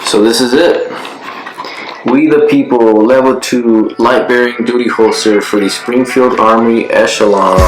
So this is it. We the People Level 2 Light Bearing Duty Holster for the Springfield Armory Echelon.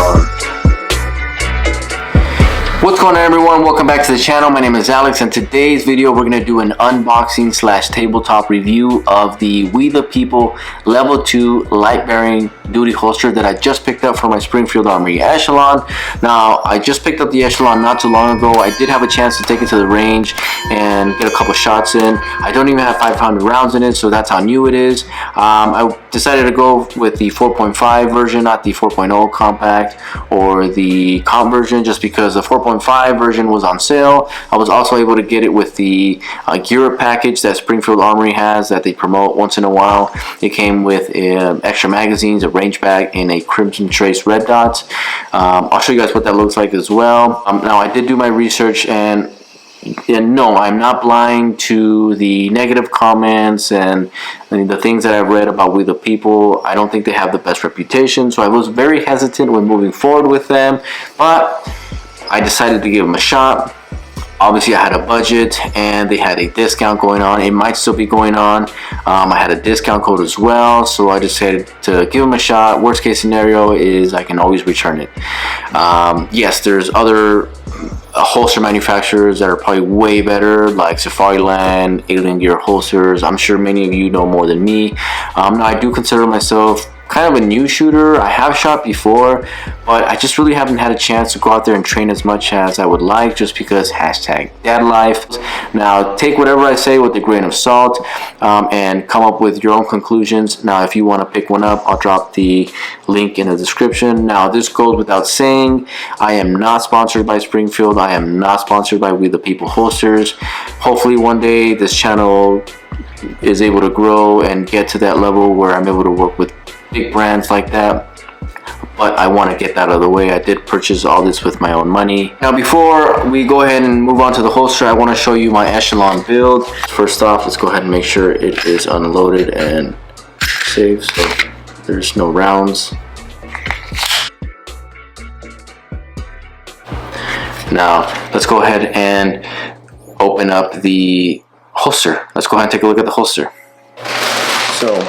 What's going on, everyone? Welcome back to the channel. My name is Alex, and today's video we're going to do an unboxing / tabletop review of the We the People Level 2 Light Bearing Duty Holster that I just picked up for my Springfield Armory Echelon. Now, I just picked up the Echelon not too long ago. I did have a chance to take it to the range and get a couple shots in. I don't even have 500 rounds in it, so that's how new it is. I decided to go with the 4.5 version, not the 4.0 compact or the comp version, just because the 4.5 version was on sale. I was also able to get it with the gear up package that Springfield Armory has that they promote once in a while. It came with extra magazines, a range bag, and a Crimson Trace red dots. I'll show you guys what that looks like as well. Now, I did do my research, and no, I'm not blind to the negative comments and the things that I've read about We the People. I don't think they have the best reputation, so I was very hesitant when moving forward with them, but I decided to give them a shot. Obviously, I had a budget and they had a discount going on. It might still be going on. I had a discount code as well, so I decided to give them a shot. Worst case scenario is I can always return it. Yes, there's other holster manufacturers that are probably way better, like Safariland, Alien Gear holsters. I'm sure many of you know more than me. Now, I do consider myself kind of a new shooter. I have shot before, but I just really haven't had a chance to go out there and train as much as I would like, just because #dad life. Now, take whatever I say with a grain of salt and come up with your own conclusions. Now, if you want to pick one up, I'll drop the link in the description. Now, this goes without saying, I am not sponsored by Springfield. I am not sponsored by We the People holsters. Hopefully one day this channel is able to grow and get to that level where I'm able to work with big brands like that, but I want to get that out of the way. I did purchase all this with my own money. Now, before we go ahead and move on to the holster, I want to show you my Echelon build. First off, let's go ahead and make sure it is unloaded and safe, so there's no rounds. Now, let's go ahead and open up the holster. Let's go ahead and take a look at the holster. So,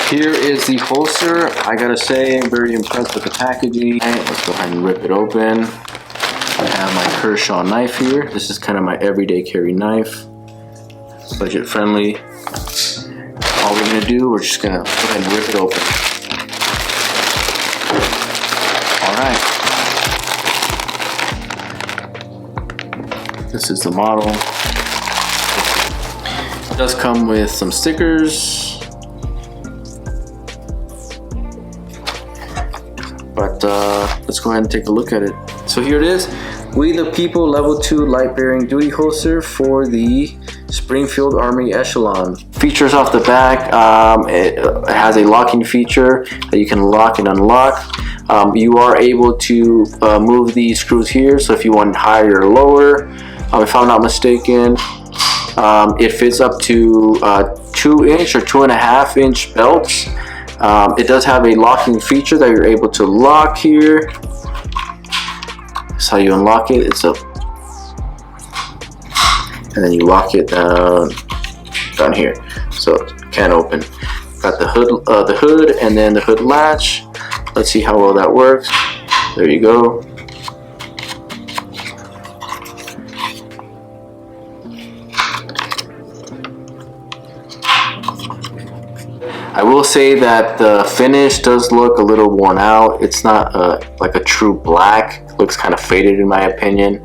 here is the holster. I gotta say, I'm very impressed with the packaging. Let's go ahead and rip it open. I have my Kershaw knife here. This is kind of my everyday carry knife. Budget friendly. All we're gonna do, we're just gonna go ahead and rip it open. Alright. This is the model. It does come with some stickers, but let's go ahead and take a look at it. So here it is. We the People Level 2 Light Bearing Duty Holster for the Springfield Armory Echelon. Features off the back, it has a locking feature that you can lock and unlock. You are able to move these screws here, so if you want higher or lower, if I'm not mistaken, it fits up to 2-inch or 2.5-inch belts. It does have a locking feature that you're able to lock here. That's how you unlock it. It's up, and then you lock it down here, so it can't open. Got the hood, and then the hood latch. Let's see how well that works. There you go. I will say that the finish does look a little worn out. It's not like a true black. It looks kind of faded in my opinion.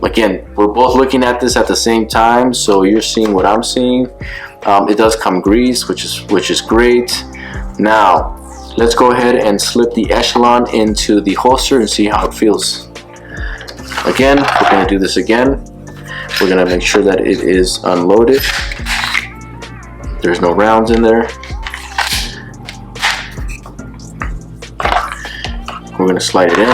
Again, we're both looking at this at the same time, so you're seeing what I'm seeing. It does come greased, which is great. Now, let's go ahead and slip the Echelon into the holster and see how it feels. Again, we're going to do this again. We're going to make sure that it is unloaded. There's no rounds in there. We're going to slide it in.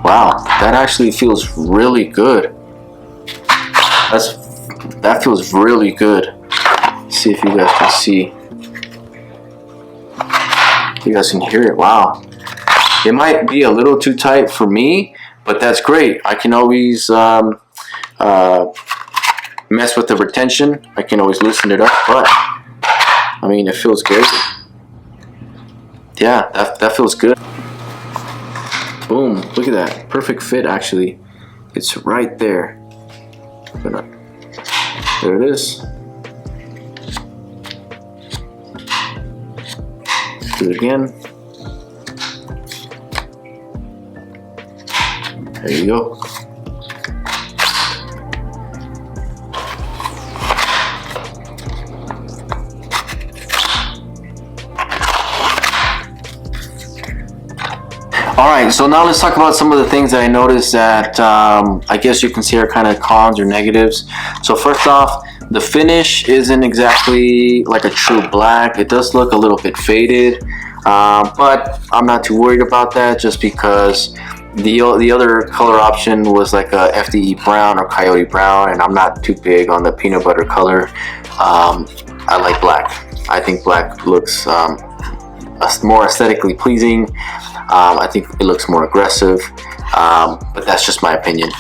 Wow, that actually feels really good. That feels really good. Let's see if you guys can see. You guys can hear it. Wow. It might be a little too tight for me, but that's great. I can always mess with the retention. I can always loosen it up, but I mean, it feels good. Yeah, that feels good. Boom, look at that. Perfect fit, actually. It's right there. There it is. Do it again. There you go. Alright, so now let's talk about some of the things that I noticed that I guess you can see are kind of cons or negatives. So first off, the finish isn't exactly like a true black. It does look a little bit faded, but I'm not too worried about that just because the other color option was like a FDE brown or coyote brown, and I'm not too big on the peanut butter color. I like black. I think black looks more aesthetically pleasing. I think it looks more aggressive, but that's just my opinion.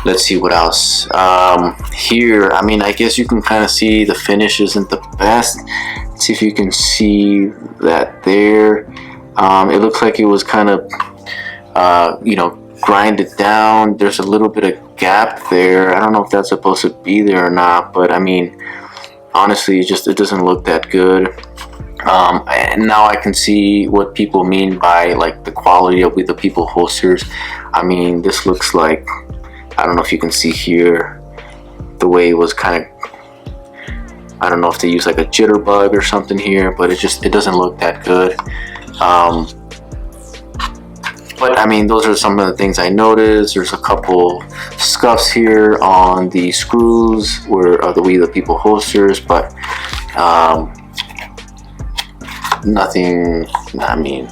Let's see what else. Here, I mean, I guess you can kind of see the finish isn't the best. Let's see if you can see that there. It looks like it was kind of, you know, grinded down. There's a little bit of gap there. I don't know if that's supposed to be there or not, but I mean, honestly, it doesn't look that good. And now I can see what people mean by like the quality of WethePeople holsters. I mean, this looks like, I don't know if you can see here, the way it was kind of, I don't know if they use like a jitterbug or something here, but it doesn't look that good. But I mean, those are some of the things I noticed. There's a couple scuffs here on the screws of the WethePeople holsters, but nothing. I mean,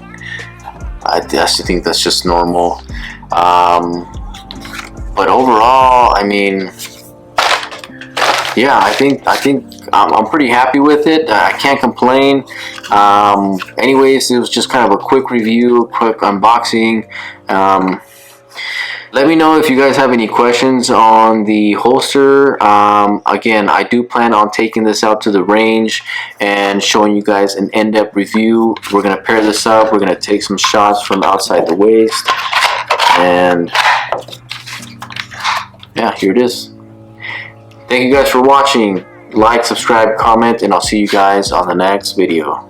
I just think that's just normal. But overall, I mean, yeah, I think I'm pretty happy with it. I can't complain. Anyways, it was just kind of a quick review, quick unboxing. Let me know if you guys have any questions on the holster. Again, I do plan on taking this out to the range and showing you guys an in-depth review. We're going to pair this up. We're going to take some shots from outside the waist. And yeah, here it is. Thank you guys for watching. Like, subscribe, comment, and I'll see you guys on the next video.